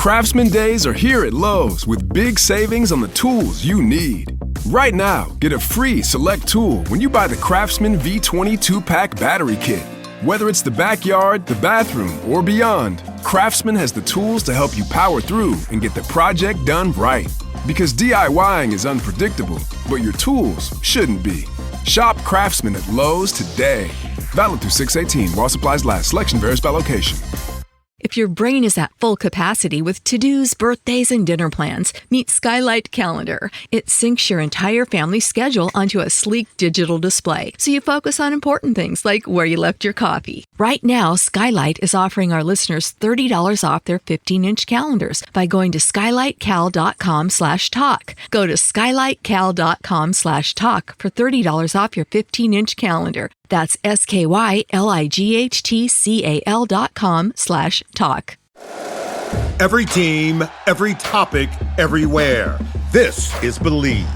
Craftsman Days are here at Lowe's with big savings on the tools you need. Right now, get a free select tool when you buy the Craftsman V20 2-pack battery kit. Whether it's the backyard, the bathroom, or beyond, Craftsman has the tools to help you power through and get the project done right. Because DIYing is unpredictable, but your tools shouldn't be. Shop Craftsman at Lowe's today. Valid through 6/18 while supplies last. Selection varies by location. If your brain is at full capacity with to-dos, birthdays, and dinner plans, meet Skylight Calendar. It syncs your entire family's schedule onto a sleek digital display, so you focus on important things like where you left your coffee. Right now, Skylight is offering our listeners $30 off their 15-inch calendars by going to skylightcal.com/talk. Go to skylightcal.com/talk for $30 off your 15-inch calendar. That's skylightcal.com/talk. Every team, every topic, everywhere. This is Believe.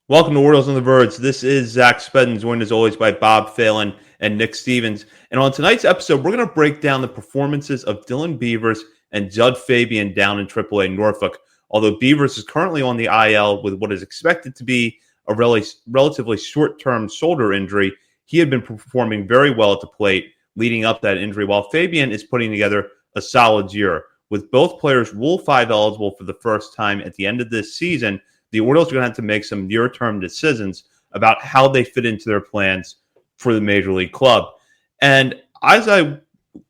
Welcome to Orioles on the Verge. This is Zach Spedden, joined as always by Bob Phelan and Nick Stevens. And on tonight's episode, we're going to break down the performances of Dylan Beavers and Judd Fabian down in AAA Norfolk. Although Beavers is currently on the IL with what is expected to be a relatively short-term shoulder injury, he had been performing very well at the plate leading up that injury, while Fabian is putting together a solid year. With both players Rule 5 eligible for the first time at the end of this season, the Orioles are going to have to make some near-term decisions about how they fit into their plans for the Major League club. And as I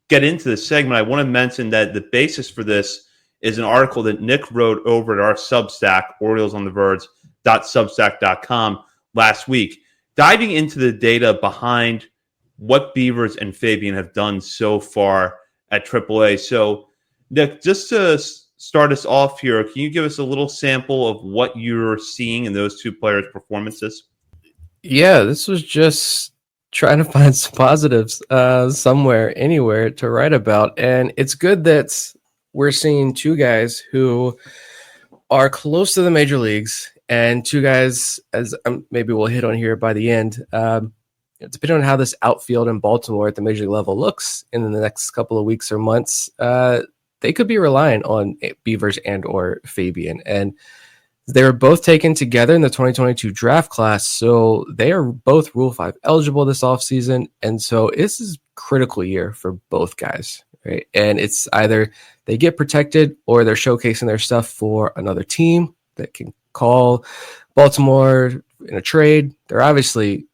get into this segment, I want to mention that the basis for this is an article that Nick wrote over at our Substack, oriolesontheverge.substack.com, last week, diving into the data behind what Beavers and Fabian have done so far at AAA. So, Nick, just to start us off here, can you give us a little sample of what you're seeing in those two players' performances? Yeah, this was just trying to find some positives somewhere, anywhere to write about. And it's good that we're seeing two guys who are close to the major leagues and two guys, as maybe we'll hit on here by the end, depending on how this outfield in Baltimore at the major league level looks in the next couple of weeks or months, they could be relying on Beavers and or Fabian. And they were both taken together in the 2022 draft class, so they are both Rule 5 eligible this offseason. And so this is a critical year for both guys, right? And it's either they get protected or they're showcasing their stuff for another team that can call Baltimore in a trade. They're obviously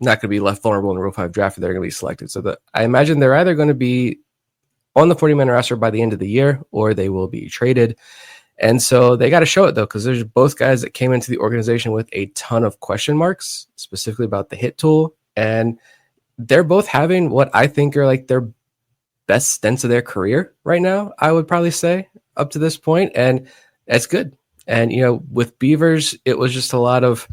not going to be left vulnerable in the Rule 5 draft if they're going to be selected. So I imagine they're either going to be on the 40-man roster by the end of the year or they will be traded. And so they got to show it, though, because there's both guys that came into the organization with a ton of question marks, specifically about the hit tool. And they're both having what I think are like their best stints of their career right now, I would probably say, up to this point. And that's good. And, with Beavers, it was just a lot of,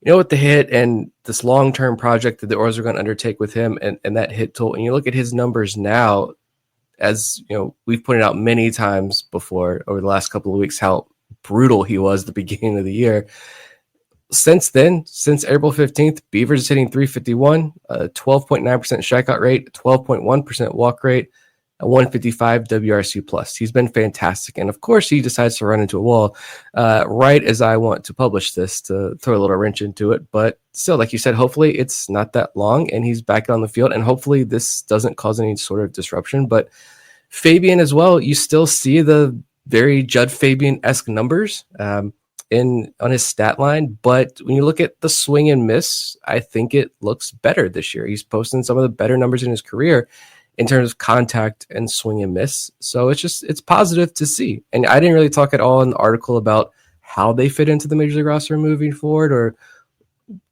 with the hit and this long-term project that the Orioles are going to undertake with him and that hit tool. And you look at his numbers now, as we've pointed out many times before over the last couple of weeks, how brutal he was at the beginning of the year. Since then, since April 15th, Beavers is hitting .351, a 12.9% strikeout rate, 12.1% walk rate, a 155 WRC plus. He's been fantastic. And of course, he decides to run into a wall right as I want to publish this to throw a little wrench into it. But still, like you said, hopefully it's not that long and he's back on the field. And hopefully this doesn't cause any sort of disruption. But Fabian as well, you still see the very Judd Fabian-esque numbers on his stat line. But when you look at the swing and miss, I think it looks better this year. He's posting some of the better numbers in his career in terms of contact and swing and miss. So it's positive to see. And I didn't really talk at all in the article about how they fit into the major league roster moving forward or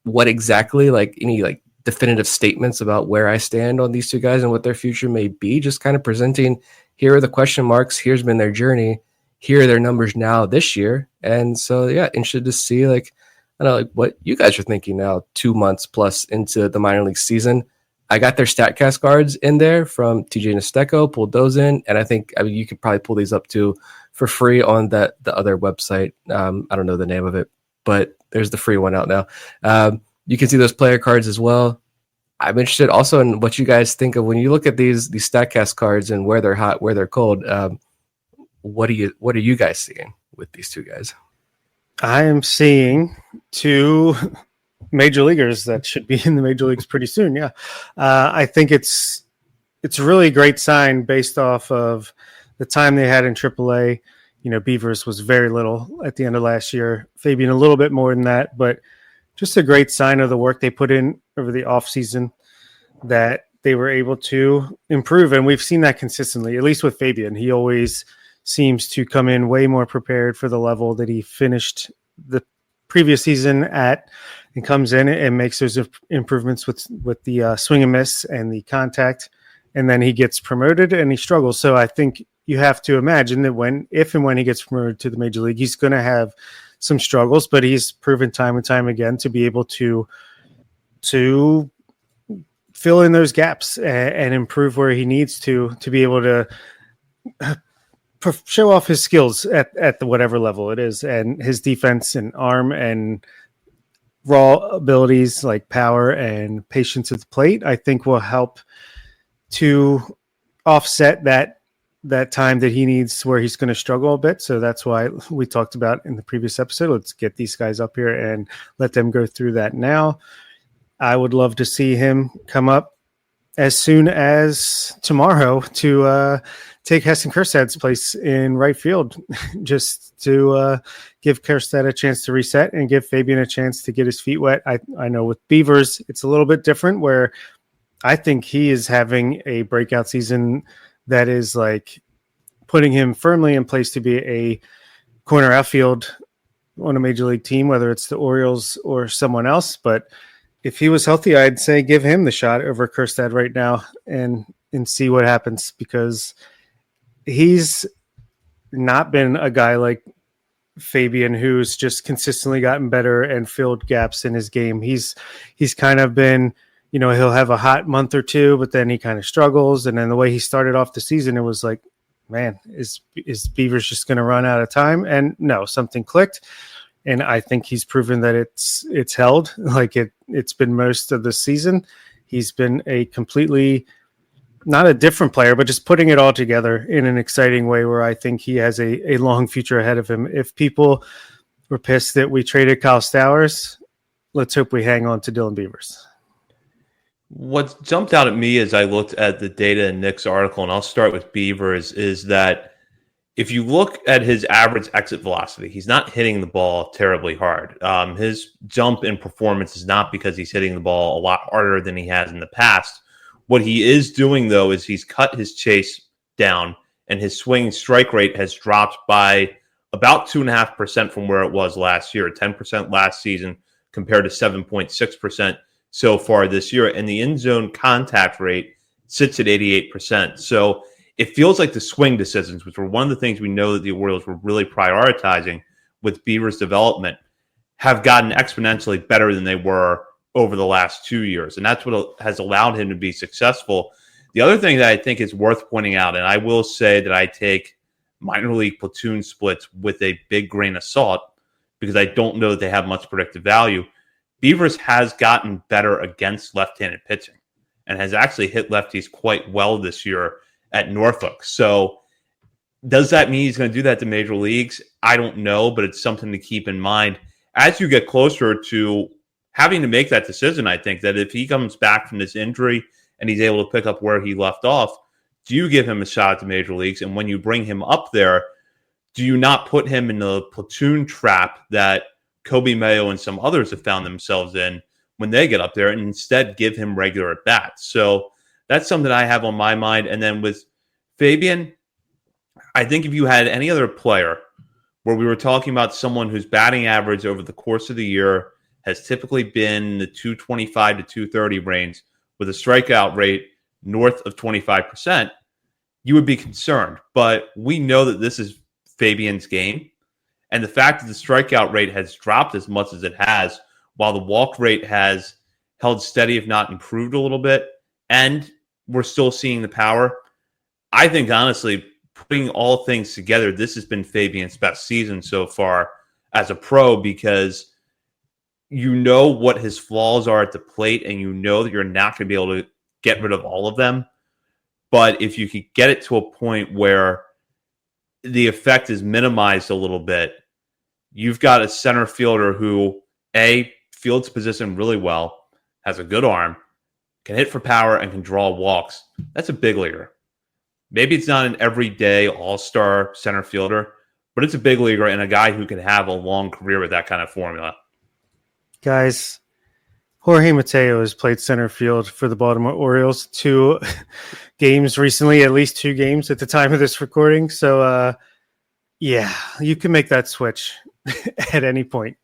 what exactly, any definitive statements about where I stand on these two guys and what their future may be. Just kind of presenting, here are the question marks. Here's been their journey. Here are their numbers now this year. And so, yeah, interested to see what you guys are thinking now, 2 months plus into the minor league season. I got their StatCast cards in there from TJ Nesteco, pulled those in. And I think, you could probably pull these up too for free on the other website. I don't know the name of it, but there's the free one out now. You can see those player cards as well. I'm interested also in what you guys think of when you look at these StatCast cards and where they're hot, where they're cold. What are you guys seeing with these two guys? I am seeing two major leaguers that should be in the major leagues pretty soon. Yeah, I think it's a really great sign based off of the time they had in AAA. Beavers was very little at the end of last year. Fabian a little bit more than that, but just a great sign of the work they put in over the offseason that they were able to improve. And we've seen that consistently, at least with Fabian. He always seems to come in way more prepared for the level that he finished the previous season at, and comes in and makes those improvements with the swing and miss and the contact. And then he gets promoted and he struggles. So I think you have to imagine that if and when he gets promoted to the major league, he's going to have some struggles, but he's proven time and time again to be able to fill in those gaps and improve where he needs to be able to show off his skills at the whatever level it is, and his defense and arm and raw abilities like power and patience at the plate, I think will help to offset that time that he needs where he's going to struggle a bit. So that's why we talked about in the previous episode, let's get these guys up here and let them go through that now. I would love to see him come up as soon as tomorrow to take Heston Kjerstad's place in right field, just to give Kjerstad a chance to reset and give Fabian a chance to get his feet wet. I know with Beavers, it's a little bit different where I think he is having a breakout season that is like putting him firmly in place to be a corner outfield on a major league team, whether it's the Orioles or someone else. But if he was healthy, I'd say give him the shot over Kjerstad right now and see what happens, because he's not been a guy like Fabian who's just consistently gotten better and filled gaps in his game. He's kind of been, he'll have a hot month or two, but then he kind of struggles. And then the way he started off the season, it was like, man, is Beavers just going to run out of time? And no, something clicked. And I think he's proven that it's held like it's been most of the season. He's been a completely, not a different player, but just putting it all together in an exciting way where I think he has a long future ahead of him. If people were pissed that we traded Kyle Stowers, let's hope we hang on to Dylan Beavers. What jumped out at me as I looked at the data in Nick's article, and I'll start with Beavers, is that if you look at his average exit velocity, he's not hitting the ball terribly hard. His jump in performance is not because he's hitting the ball a lot harder than he has in the past. What he is doing, though, is he's cut his chase down, and his swing strike rate has dropped by about 2.5% from where it was last year, 10% last season compared to 7.6% so far this year. And the in-zone contact rate sits at 88%. So it feels like the swing decisions, which were one of the things we know that the Orioles were really prioritizing with Beavers' development, have gotten exponentially better than they were over the last 2 years. And that's what has allowed him to be successful. The other thing that I think is worth pointing out, and I will say that I take minor league platoon splits with a big grain of salt because I don't know that they have much predictive value. Beavers has gotten better against left-handed pitching and has actually hit lefties quite well this year at Norfolk. So does that mean he's going to do that to major leagues? I don't know, but it's something to keep in mind as you get closer to having to make that decision. I think that if he comes back from this injury and he's able to pick up where he left off, do you give him a shot at the major leagues? And when you bring him up there, do you not put him in the platoon trap that Kobe Mayo and some others have found themselves in when they get up there, and instead give him regular at bats? So that's something I have on my mind. And then with Fabian, I think if you had any other player where we were talking about someone whose batting average over the course of the year has typically been the 225 to 230 range with a strikeout rate north of 25%, you would be concerned. But we know that this is Fabian's game. And the fact that the strikeout rate has dropped as much as it has, while the walk rate has held steady, if not improved a little bit, and we're still seeing the power, I think, honestly, putting all things together, this has been Fabian's best season so far as a pro, because you know what his flaws are at the plate, and you know that you're not going to be able to get rid of all of them. But if you could get it to a point where the effect is minimized a little bit, you've got a center fielder who, A, fields position really well, has a good arm, can hit for power, and can draw walks. That's a big leaguer. Maybe it's not an everyday all-star center fielder, but it's a big leaguer and a guy who can have a long career with that kind of formula. Guys, Jorge Mateo has played center field for the Baltimore Orioles 2 games recently, at least 2 games at the time of this recording. So, yeah, you can make that switch at any point.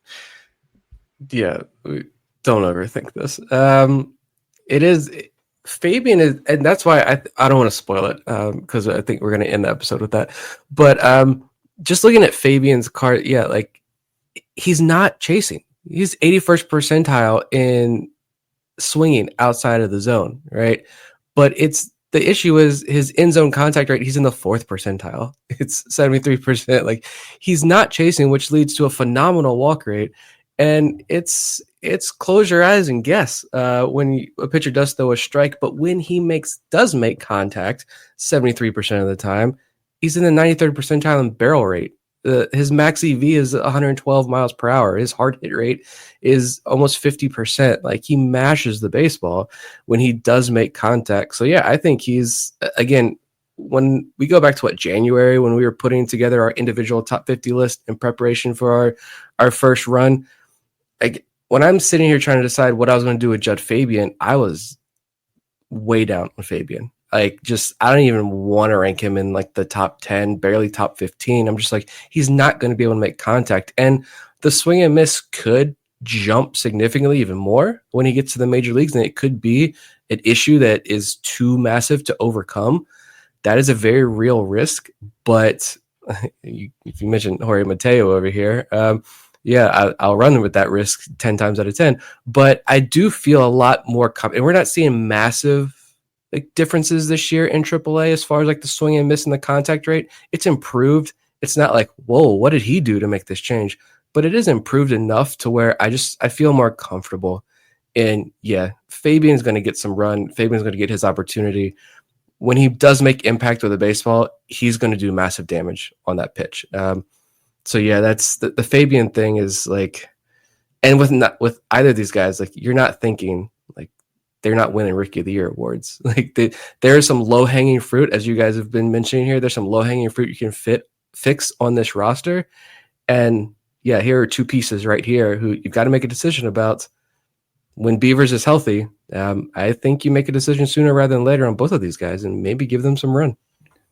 Yeah, don't overthink this. It is Fabian is, and that's why I don't want to spoil it because I think we're going to end the episode with that. But just looking at Fabian's card, yeah, like he's not chasing. He's 81st percentile in swinging outside of the zone, right? But it's the issue is his in zone contact rate. He's in the 4th percentile. It's 73%. Like he's not chasing, which leads to a phenomenal walk rate. And it's close your eyes and guess when a pitcher does throw a strike. But when he does make contact, 73% of the time, he's in the 93rd percentile in barrel rate. His max EV is 112 miles per hour. His hard hit rate is almost 50%. Like he mashes the baseball when he does make contact. So yeah, I think he's, again, when we go back to January, when we were putting together our individual top 50 list in preparation for our first run, when I'm sitting here trying to decide what I was going to do with Judd Fabian, I was way down on Fabian. Like, just, I don't even want to rank him in like the top 10, barely top 15. I'm just like, he's not going to be able to make contact. And the swing and miss could jump significantly even more when he gets to the major leagues. And it could be an issue that is too massive to overcome. That is a very real risk. But if you mentioned Jorge Mateo over here, yeah, I'll run with that risk 10 times out of 10. But I do feel a lot more and we're not seeing massive differences this year in AAA as far as like the swing and miss and the contact rate. It's improved. It's not like, whoa, what did he do to make this change? But it is improved enough to where I feel more comfortable. And yeah, Fabian's going to get some run. Fabian's going to get his opportunity. When he does make impact with the baseball, he's going to do massive damage on that pitch. So yeah, that's the Fabian thing is like, and with either of these guys, like you're not thinking like they're not winning Rookie of the Year awards. Like there is some low hanging fruit, as you guys have been mentioning here. There's some low hanging fruit you can fix on this roster, and yeah, here are 2 pieces right here who you've got to make a decision about. When Beavers is healthy, I think you make a decision sooner rather than later on both of these guys, and maybe give them some run.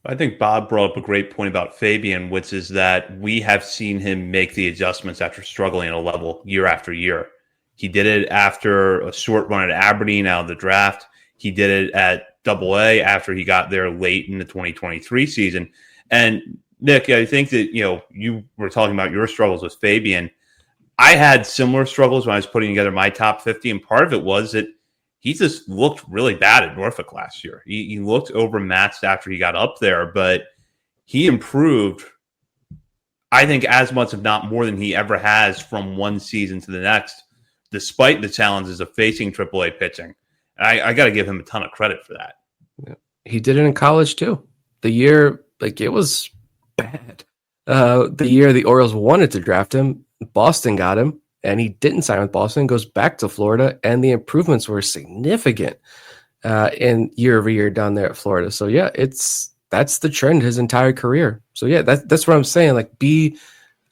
I think Bob brought up a great point about Fabian, which is that we have seen him make the adjustments after struggling at a level year after year. He did it after a short run at Aberdeen out of the draft. He did it at AA after he got there late in the 2023 season. And Nick, I think that, you were talking about your struggles with Fabian. I had similar struggles when I was putting together my top 50. And part of it was that he just looked really bad at Norfolk last year. He looked overmatched after he got up there, but he improved, I think, as much, if not more, than he ever has from one season to the next, despite the challenges of facing AAA pitching. And I got to give him a ton of credit for that. Yeah. He did it in college too. The year, it was bad. The year the Orioles wanted to draft him, Boston got him, and he didn't sign with Boston, goes back to Florida, and the improvements were significant in year over year down there at Florida. So yeah, that's the trend his entire career. So yeah, that's what I'm saying. Like, be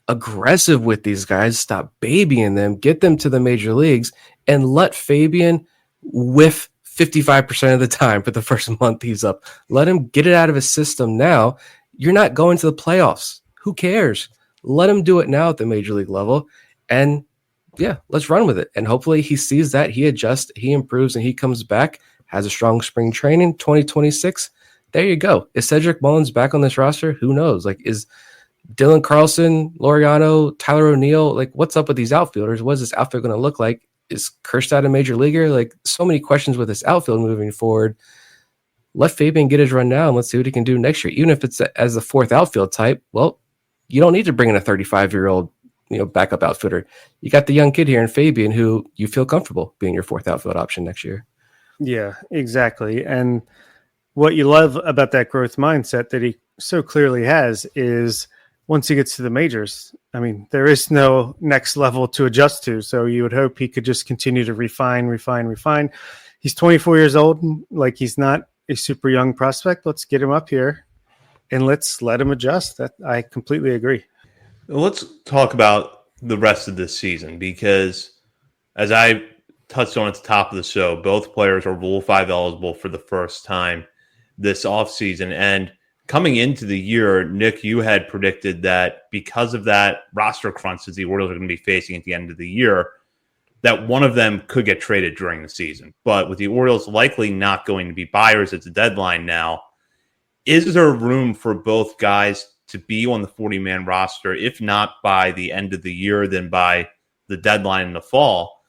aggressive with these guys, stop babying them, get them to the major leagues, and let Fabian whiff 55% of the time for the first month he's up. Let him get it out of his system now. You're not going to the playoffs. Who cares? Let him do it now at the major league level. And yeah, let's run with it. And hopefully he sees that, he adjusts, he improves, and he comes back, has a strong spring training, 2026. There you go. Is Cedric Mullins back on this roster? Who knows? Like, is Dylan Carlson, Laureano, Tyler O'Neill, like, what's up with these outfielders? What is this outfield going to look like? Is Kerstad a major leaguer? Like, so many questions with this outfield moving forward. Let Fabian get his run now, and let's see what he can do next year. Even if it's as the 4th outfield type, well, you don't need to bring in a 35-year-old backup outfielder. You got the young kid here in Fabian, who you feel comfortable being your fourth outfield option next year. Yeah, exactly. And what you love about that growth mindset that he so clearly has is once he gets to the majors, I mean, there is no next level to adjust to. So you would hope he could just continue to refine. He's 24 years old. Like, he's not a super young prospect. Let's get him up here and let's let him adjust. That I completely agree. Let's talk about the rest of this season, because as I touched on at the top of the show, both players are Rule 5 eligible for the first time this offseason. And coming into the year, Nick, you had predicted that because of that roster crunch that the Orioles are going to be facing at the end of the year, that one of them could get traded during the season. But with the Orioles likely not going to be buyers at the deadline now, is there room for both guys to be on the 40-man roster, if not by the end of the year, then by the deadline in the fall?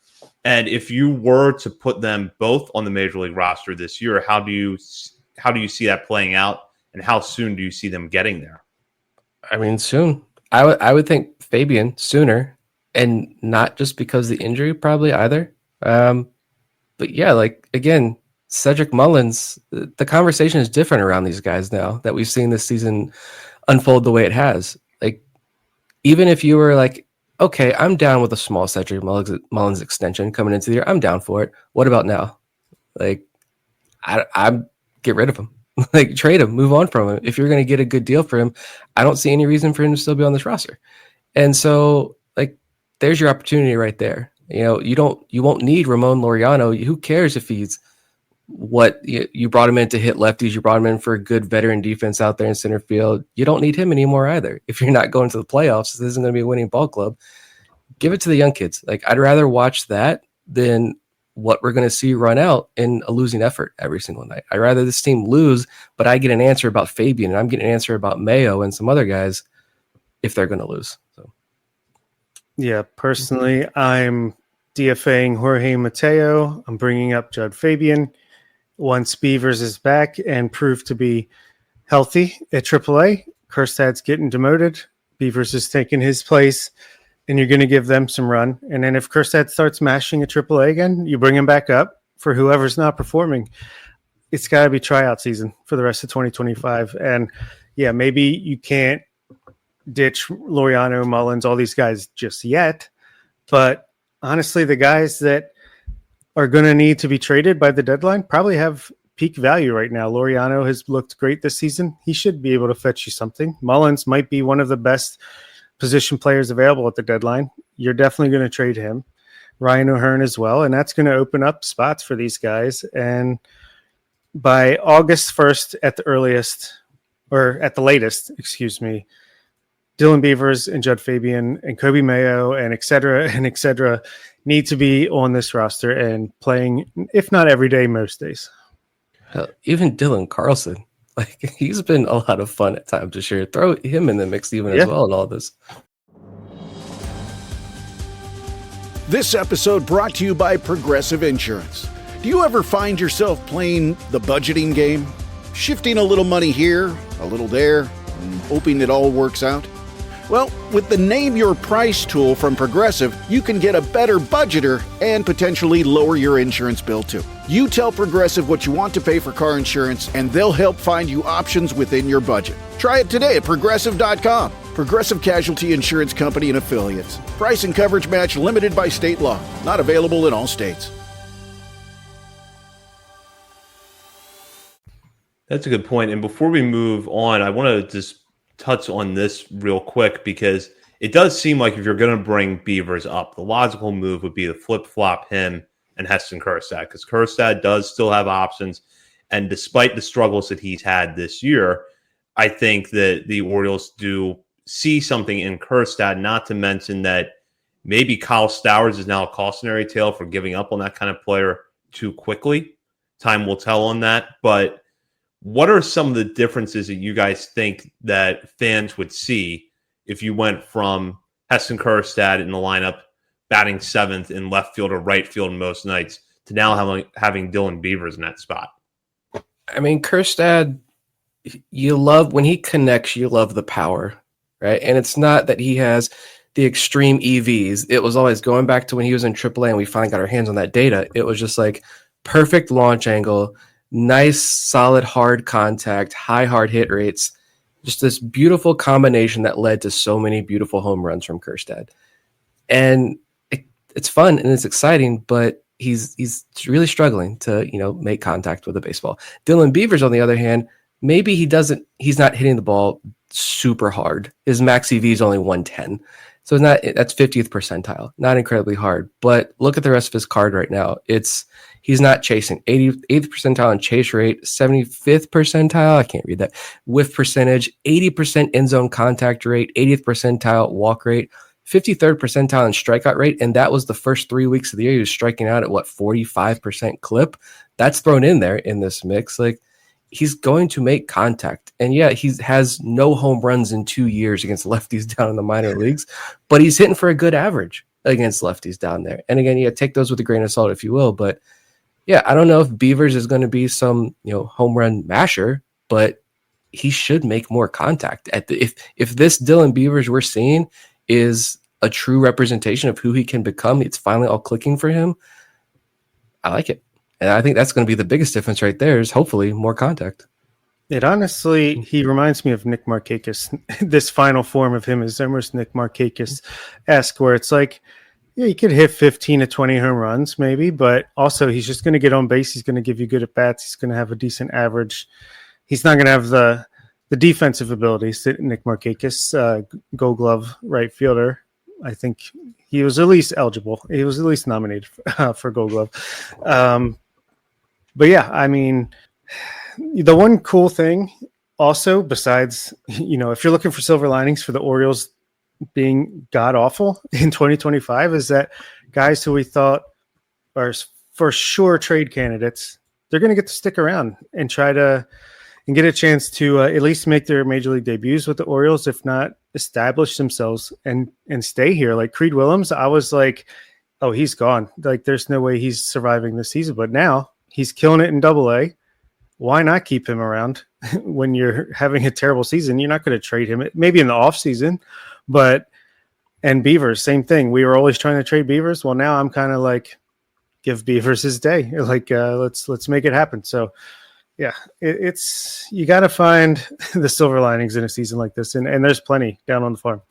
And if you were to put them both on the Major League roster this year, how do you see that playing out, and how soon do you see them getting there? I mean, soon. I would think Fabian sooner, and not just because of the injury probably either. But yeah, like, again, Cedric Mullins, the conversation is different around these guys now that we've seen this season unfold the way it has. Like, even if you were like, okay, I'm down with a small Cedric Mullins extension coming into the year, I'm down for it. What about now? Like, I'm get rid of him. Like, trade him, move on from him. If you're going to get a good deal for him, I don't see any reason for him to still be on this roster. And so, like, there's your opportunity right there. You won't need Ramon Laureano. Who cares if he's what you brought him in to hit lefties? You brought him in for a good veteran defense out there in center field. You don't need him anymore either. If you're not going to the playoffs, this isn't going to be a winning ball club. Give it to the young kids. Like, I'd rather watch that than what we're going to see run out in a losing effort every single night. I'd rather this team lose, but I get an answer about Fabian, and I'm getting an answer about Mayo and some other guys if they're going to lose. So, yeah, personally, I'm DFAing Jorge Mateo. I'm bringing up Judd Fabian. Once Beavers is back and proved to be healthy at AAA, Kerstad's getting demoted. Beavers is taking his place, and you're going to give them some run. And then if Kerstad starts mashing at AAA again, you bring him back up for whoever's not performing. It's got to be tryout season for the rest of 2025. And yeah, maybe you can't ditch Laureano, Mullins, all these guys just yet. But honestly, the guys that are going to need to be traded by the deadline probably have peak value right now. Laureano has looked great this season. He should be able to fetch you something. Mullins might be one of the best position players available at the deadline. You're definitely going to trade him. Ryan O'Hearn as well, and that's going to open up spots for these guys. And by August 1st at the earliest, or at the latest, Dylan Beavers and Judd Fabian and Kobe Mayo and et cetera need to be on this roster and playing, if not every day, most days. Even Dylan Carlson, like, he's been a lot of fun at times this year. Throw him in the mix as well in all this. This episode brought to you by Progressive Insurance. Do you ever find yourself playing the budgeting game? Shifting a little money here, a little there, and hoping it all works out? Well, with the Name Your Price tool from Progressive, you can get a better budgeter and potentially lower your insurance bill too. You tell Progressive what you want to pay for car insurance, and they'll help find you options within your budget. Try it today at Progressive.com. Progressive Casualty Insurance Company and Affiliates. Price and coverage match limited by state law. Not available in all states. That's a good point. And before we move on, I want to just touch on this real quick, because it does seem like if you're going to bring Beavers up, the logical move would be to flip-flop him and Heston Kjerstad, because Kjerstad does still have options. And despite the struggles that he's had this year, I think that the Orioles do see something in Kjerstad, not to mention that maybe Kyle Stowers is now a cautionary tale for giving up on that kind of player too quickly. Time will tell on that. But what are some of the differences that you guys think that fans would see if you went from Heston Kjerstad in the lineup, batting seventh in left field or right field most nights, to now having Dylan Beavers in that spot? I mean, Kjerstad, you love when he connects, you love the power, right? And it's not that he has the extreme EVs. It was always going back to when he was in AAA and we finally got our hands on that data. It was just like perfect launch angle, nice, solid, hard contact, high hard hit rates. Just this beautiful combination that led to so many beautiful home runs from Kjerstad. And it's fun and it's exciting, but he's really struggling to, make contact with a baseball. Dylan Beavers, on the other hand, maybe he's not hitting the ball super hard. His max EV is only 110. So that's 50th percentile, not incredibly hard. But look at the rest of his card right now. He's not chasing. 88th percentile in chase rate, 75th percentile, I can't read that, whiff percentage, 80% end zone contact rate, 80th percentile walk rate, 53rd percentile in strikeout rate. And that was the first 3 weeks of the year. He was striking out at 45% clip. That's thrown in there in this mix. Like, he's going to make contact. And yeah, he has no home runs in 2 years against lefties down in the minor leagues, but he's hitting for a good average against lefties down there. And again, take those with a grain of salt if you will. But yeah, I don't know if Beavers is going to be some, home run masher, but he should make more contact. If this Dylan Beavers we're seeing is a true representation of who he can become, it's finally all clicking for him. I like it. And I think that's going to be the biggest difference right there is hopefully more contact. It honestly, he reminds me of Nick Markakis. This final form of him is almost Nick Markakis-esque, where it's like, yeah, he could hit 15 to 20 home runs maybe, but also he's just going to get on base. He's going to give you good at-bats. He's going to have a decent average. He's not going to have the defensive abilities that Nick Markakis, Gold Glove right fielder. I think he was at least eligible. He was at least nominated for Gold Glove. But yeah, I mean, the one cool thing also, besides, if you're looking for silver linings for the Orioles being god awful in 2025, is that guys who we thought are for sure trade candidates, they're going to get to stick around and try to and get a chance to at least make their major league debuts with the Orioles, if not establish themselves and stay here. Like Creed Willems, I was like, oh, he's gone. Like, there's no way he's surviving this season. But now he's killing it in Double-A. Why not keep him around when you're having a terrible season? You're not going to trade him, maybe in the off season, and Beavers, same thing. We were always trying to trade Beavers. Well, now I'm kind of like, give Beavers his day. Like, let's make it happen. So yeah, it's you got to find the silver linings in a season like this. And there's plenty down on the farm.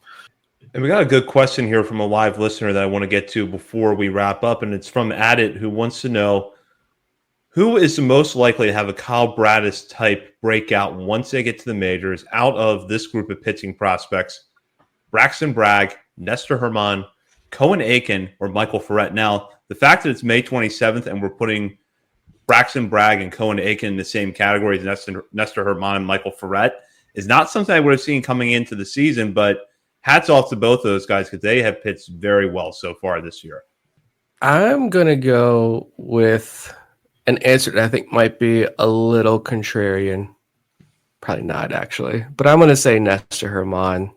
And we got a good question here from a live listener that I want to get to before we wrap up. And it's from Adit, who wants to know, who is the most likely to have a Kyle Bradish type breakout once they get to the majors out of this group of pitching prospects? Braxton Bragg, Nestor Herman, Cohen Aiken, or Michael Ferret. Now, the fact that it's May 27th and we're putting Braxton Bragg and Cohen Aiken in the same category as Nestor Herman and Michael Ferret is not something I would have seen coming into the season, but hats off to both of those guys because they have pitched very well so far this year. I'm going to go with an answer that I think might be a little contrarian. Probably not, actually. But I'm going to say Nestor Herman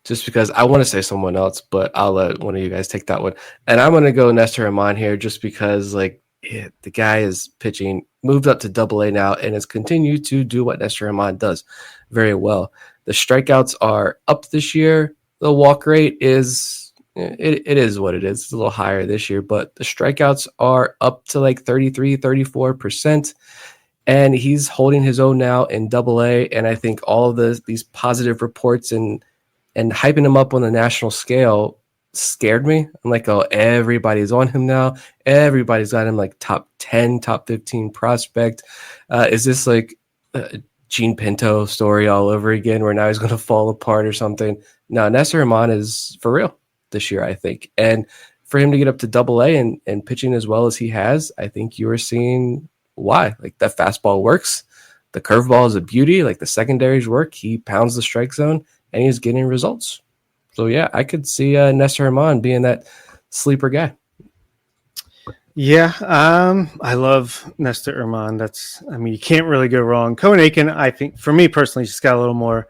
just because I want to say someone else, but I'll let one of you guys take that one. And I'm going to go Nestor Herman here just because, the guy is pitching, moved up to Double-A now, and has continued to do what Nestor Herman does very well. The strikeouts are up this year. The walk rate is it is what it is. It's a little higher this year, but the strikeouts are up to 33, 34%. And he's holding his own now in Double-A. And I think all of these positive reports and hyping him up on the national scale scared me. I'm like, oh, everybody's on him now. Everybody's got him top 10, top 15 prospect. Is this a Gene Pinto story all over again where now he's going to fall apart or something? No, Nestor Herman is for real this year, I think. And for him to get up to Double-A and pitching as well as he has, I think you are seeing why. That fastball works. The curveball is a beauty. The secondaries work. He pounds the strike zone and he's getting results. So yeah, I could see Nestor Herman being that sleeper guy. Yeah, I love Nestor Herman. You can't really go wrong. Cohen Aiken, I think, for me personally, just got a little more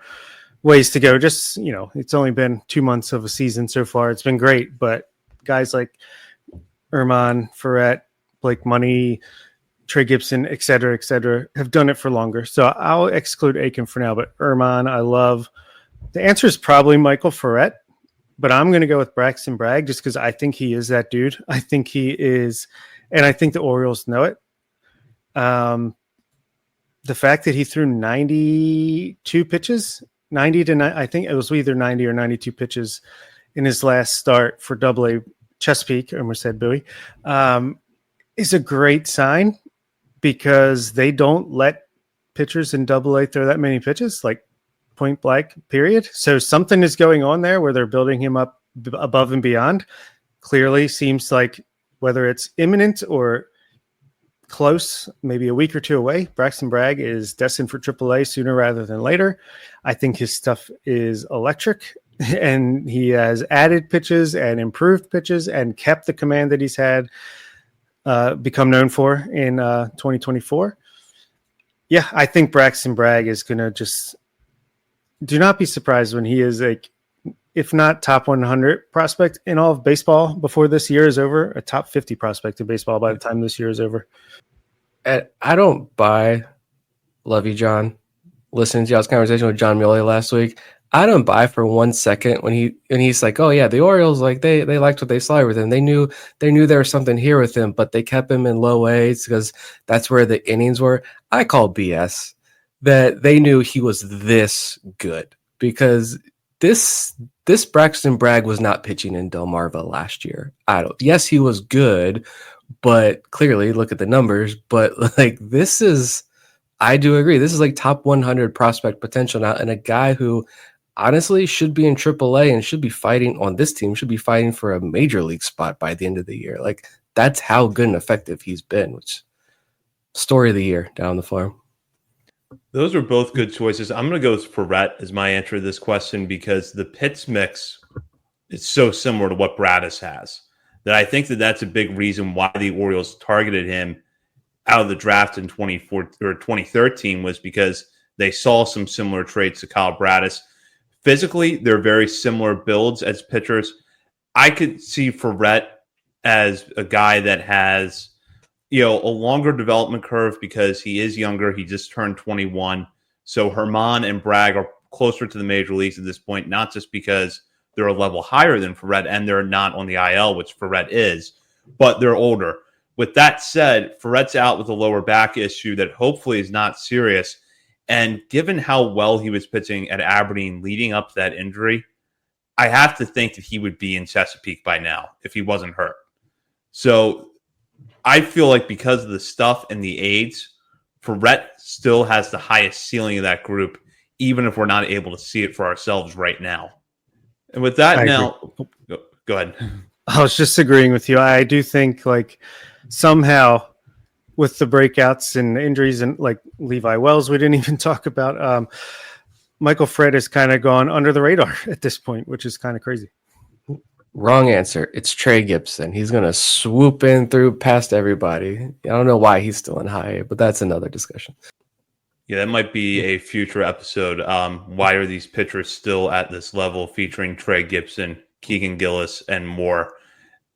ways to go. Just, it's only been 2 months of a season so far. It's been great, but guys like Herman, Ferret, Blake Money, Trey Gibson, et cetera, have done it for longer. So I'll exclude Aiken for now, but Herman, I love. The answer is probably Michael Ferret, but I'm going to go with Braxton Bragg just because I think he is that dude. I think he is, and I think the Orioles know it. The fact that he threw 92 pitches, 90 to 9, I think it was either 90 or 92 pitches in his last start for AA Chesapeake or Merced Bowie, is a great sign because they don't let pitchers in AA throw that many pitches, like point blank, period. So something is going on there where they're building him up above and beyond. Clearly seems like whether it's imminent or close, maybe a week or two away, Braxton Bragg is destined for AAA sooner rather than later. I think his stuff is electric, and he has added pitches and improved pitches and kept the command that he's had become known for in 2024. Yeah, I think Braxton Bragg is going to just do not be surprised when he is like, if not top 100 prospect in all of baseball before this year is over, a top 50 prospect in baseball by the time this year is over. And I don't buy, love you, John, listening to y'all's conversation with John Muley last week. I don't buy for 1 second when he's like, oh yeah, the Orioles, like they liked what they saw with him. They knew there was something here with him, but they kept him in low A's because that's where the innings were. I call BS that they knew he was this good, because this Braxton Bragg was not pitching in Delmarva last year. Yes, he was good, but clearly look at the numbers. But like, I do agree. This is like top 100 prospect potential now, and a guy who honestly should be in AAA and should be fighting on this team, should be fighting for a major league spot by the end of the year. Like, that's how good and effective he's been, which story of the year down the farm. Those are both good choices. I'm going to go with Ferret as my answer to this question because the Pitts mix is so similar to what Braddis has that I think that that's a big reason why the Orioles targeted him out of the draft in 2013 was because they saw some similar traits to Kyle Braddis. Physically, they're very similar builds as pitchers. I could see Ferret as a guy that has, a longer development curve because he is younger. He just turned 21. So Herman and Bragg are closer to the major leagues at this point, not just because they're a level higher than Ferret and they're not on the IL, which Ferret is, but they're older. With that said, Ferret's out with a lower back issue that hopefully is not serious. And given how well he was pitching at Aberdeen leading up to that injury, I have to think that he would be in Chesapeake by now if he wasn't hurt. So I feel like because of the stuff and the aids, Ferret still has the highest ceiling of that group, even if we're not able to see it for ourselves right now. And with that, go ahead. I was just agreeing with you. I do think like somehow with the breakouts and injuries and like Levi Wells, we didn't even talk about, Michael Fred has kind of gone under the radar at this point, which is kind of crazy. Wrong answer. It's Trey Gibson. He's going to swoop in through past everybody. I don't know why he's still in high A, but that's another discussion. Yeah, that might be a future episode. Why are these pitchers still at this level, featuring Trey Gibson, Keegan Gillis, and more.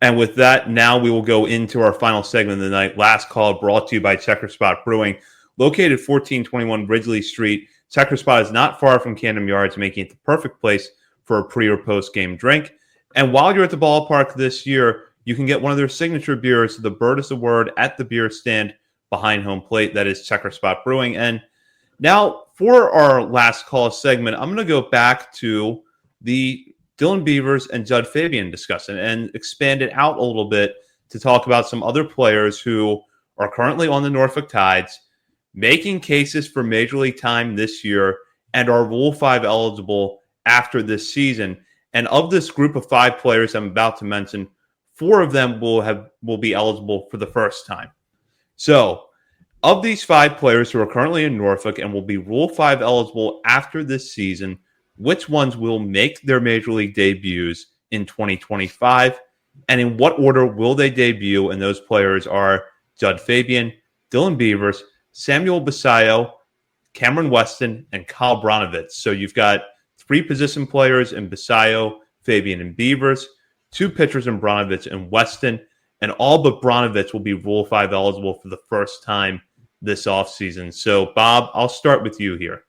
And with that, now we will go into our final segment of the night. Last call brought to you by Checker Spot Brewing. Located 1421 Ridgely Street, Checker Spot is not far from Camden Yards, making it the perfect place for a pre- or post-game drink. And while you're at the ballpark this year, you can get one of their signature beers, the Bird is the Word, at the beer stand behind home plate. That is Checker Spot Brewing. And now for our last call segment, I'm going to go back to the Dylan Beavers and Judd Fabian discussion and expand it out a little bit to talk about some other players who are currently on the Norfolk Tides, making cases for Major League time this year and are Rule 5 eligible after this season. And of this group of 5 players I'm about to mention, 4 of them will be eligible for the first time. So, of these 5 players who are currently in Norfolk and will be Rule 5 eligible after this season, which ones will make their Major League debuts in 2025? And in what order will they debut? And those players are Judd Fabian, Dylan Beavers, Samuel Basayo, Cameron Weston, and Kyle Bronovitz. So you've got 3 position players in Basayo, Fabian, and Beavers, 2 pitchers in Bronovitz and Weston, and all but Bronovitz will be Rule 5 eligible for the first time this offseason. So, Bob, I'll start with you here.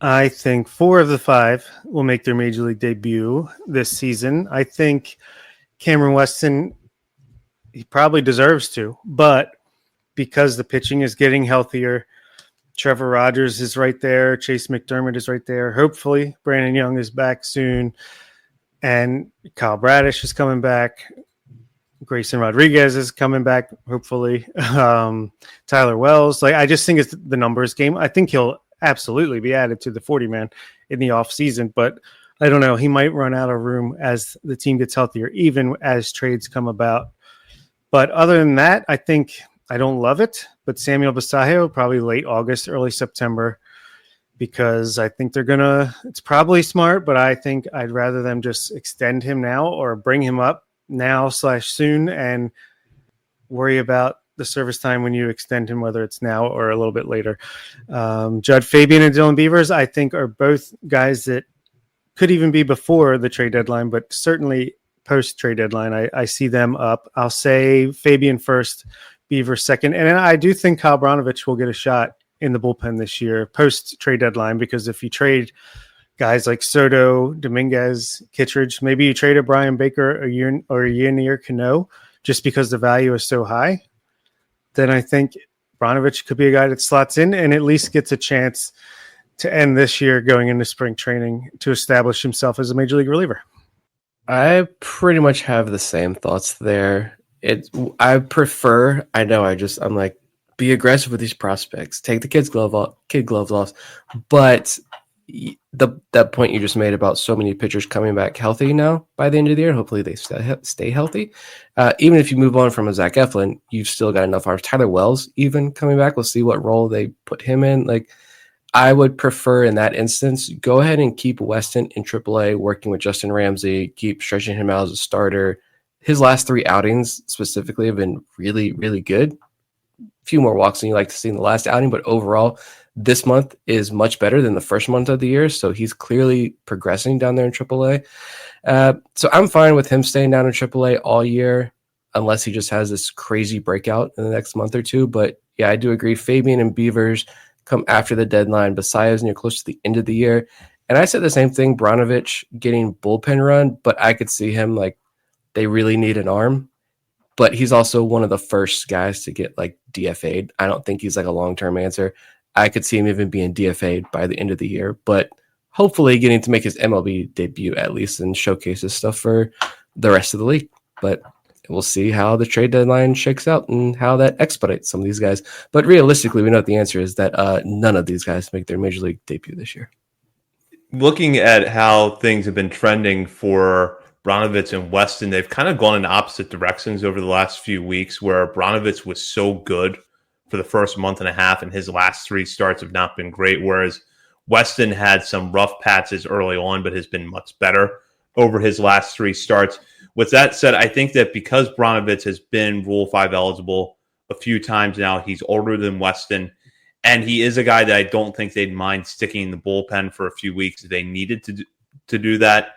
I think 4 of the 5 will make their major league debut this season. I think Cameron Weston, he probably deserves to, but because the pitching is getting healthier, Trevor Rogers is right there, Chase McDermott is right there. Hopefully, Brandon Young is back soon, and Kyle Bradish is coming back. Grayson Rodriguez is coming back, hopefully. Tyler Wells. I just think it's the numbers game. I think he'll absolutely be added to the 40-man in the offseason, but I don't know. He might run out of room as the team gets healthier, even as trades come about. But other than that, I think I don't love it, but Samuel Basallo, probably late August, early September, because I think it's probably smart, but I think I'd rather them just extend him now or bring him up now/soon and worry about the service time when you extend him, whether it's now or a little bit later. Judd Fabian and Dylan Beavers, I think, are both guys that could even be before the trade deadline, but certainly post-trade deadline, I see them up. I'll say Fabian first, Beavers second. And I do think Kyle Branovich will get a shot in the bullpen this year post-trade deadline, because if you trade guys like Soto, Dominguez, Kittredge, maybe you trade a Brian Baker a Yennier Cano just because the value is so high, then I think Branovich could be a guy that slots in and at least gets a chance to end this year going into spring training to establish himself as a major league reliever. I pretty much have the same thoughts there. I'm like, be aggressive with these prospects. Take the kid gloves off. But that point you just made about so many pitchers coming back healthy now by the end of the year, hopefully they stay healthy. Even if you move on from a Zach Eflin, you've still got enough arms. Tyler Wells even coming back. We'll see what role they put him in. Like, I would prefer in that instance, go ahead and keep Weston in AAA, working with Justin Ramsey, keep stretching him out as a starter. His last 3 outings specifically have been really, really good. A few more walks than you like to see in the last outing, but overall, this month is much better than the first month of the year. So he's clearly progressing down there in AAA. So I'm fine with him staying down in AAA all year, unless he just has this crazy breakout in the next month or two. But yeah, I do agree. Fabian and Beavers come after the deadline. Basallo's near close to the end of the year. And I said the same thing, Branovich getting bullpen run, but I could see him like they really need an arm. But he's also one of the first guys to get like DFA'd. I don't think he's like a long-term answer. I could see him even being DFA'd by the end of the year, but hopefully getting to make his MLB debut at least and showcase his stuff for the rest of the league. But we'll see how the trade deadline shakes out and how that expedites some of these guys. But realistically, we know what the answer is, that none of these guys make their major league debut this year. Looking at how things have been trending for Branovich and Weston, they've kind of gone in opposite directions over the last few weeks, where Branovich was so good for the first month and a half, and his last 3 starts have not been great, whereas Weston had some rough patches early on, but has been much better over his last 3 starts. With that said, I think that because Branovich has been Rule 5 eligible a few times now, he's older than Weston, and he is a guy that I don't think they'd mind sticking in the bullpen for a few weeks if they needed to do that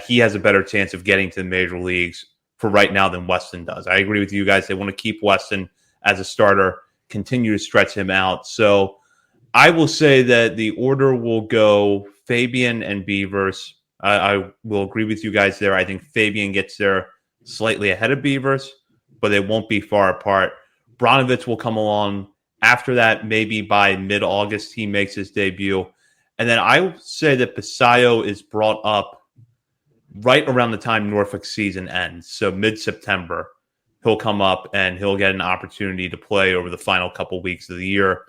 he has a better chance of getting to the major leagues for right now than Weston does. I agree with you guys. They want to keep Weston as a starter, continue to stretch him out. So I will say that the order will go Fabian and Beavers. I will agree with you guys there. I think Fabian gets there slightly ahead of Beavers, but they won't be far apart. Branovich will come along after that. Maybe by mid-August, he makes his debut. And then I would say that Basallo is brought up right around the time Norfolk season ends. So mid-September, he'll come up and he'll get an opportunity to play over the final couple weeks of the year.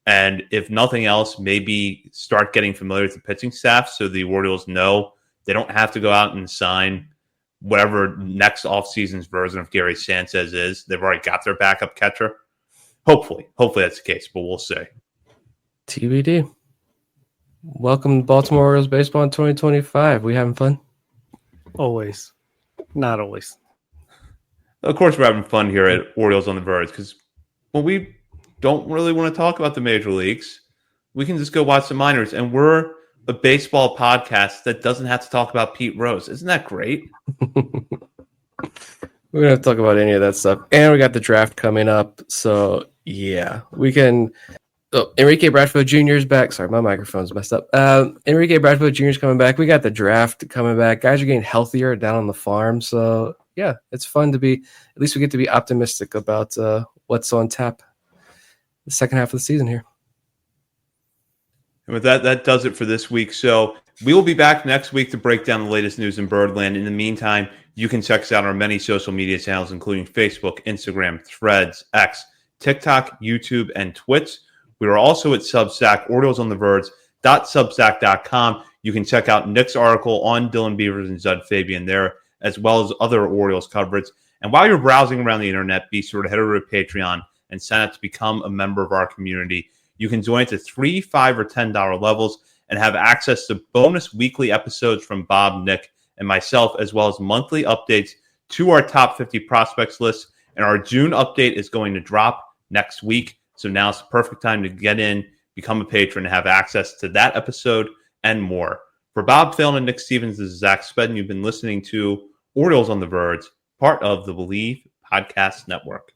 And if nothing else, maybe start getting familiar with the pitching staff so the Orioles know they don't have to go out and sign whatever next offseason's version of Gary Sanchez is. They've already got their backup catcher. Hopefully that's the case, but we'll see. TBD. Welcome to Baltimore Orioles baseball in 2025. We having fun? Always. Not always. Of course, we're having fun here at Orioles on the Verge because when we don't really want to talk about the major leagues, we can just go watch the minors. And we're a baseball podcast that doesn't have to talk about Pete Rose. Isn't that great? We don't have to talk about any of that stuff. And we got the draft coming up. So, yeah, we can Oh, Enrique Bradfield Jr. is back. Sorry, my microphone's messed up. Enrique Bradfield Jr. is coming back. We got the draft coming back. Guys are getting healthier down on the farm. So, yeah, it's fun to be, at least we get to be optimistic about what's on tap the second half of the season here. And with that, that does it for this week. So we will be back next week to break down the latest news in Birdland. In the meantime, you can check us out on our many social media channels, including Facebook, Instagram, Threads, X, TikTok, YouTube, and Twitch. We are also at Substack, OriolesOnTheVerge.substack.com. You can check out Nick's article on Dylan Beavers and Judd Fabian there, as well as other Orioles coverage. And while you're browsing around the internet, be sure to head over to Patreon and sign up to become a member of our community. You can join at the $3, $5, or $10 levels and have access to bonus weekly episodes from Bob, Nick, and myself, as well as monthly updates to our top 50 prospects list. And our June update is going to drop next week. So now's the perfect time to get in, become a patron, and have access to that episode and more. For Bob Phelan and Nick Stevens, this is Zach Spedden. You've been listening to Orioles on the Verge, part of the Believe Podcast Network.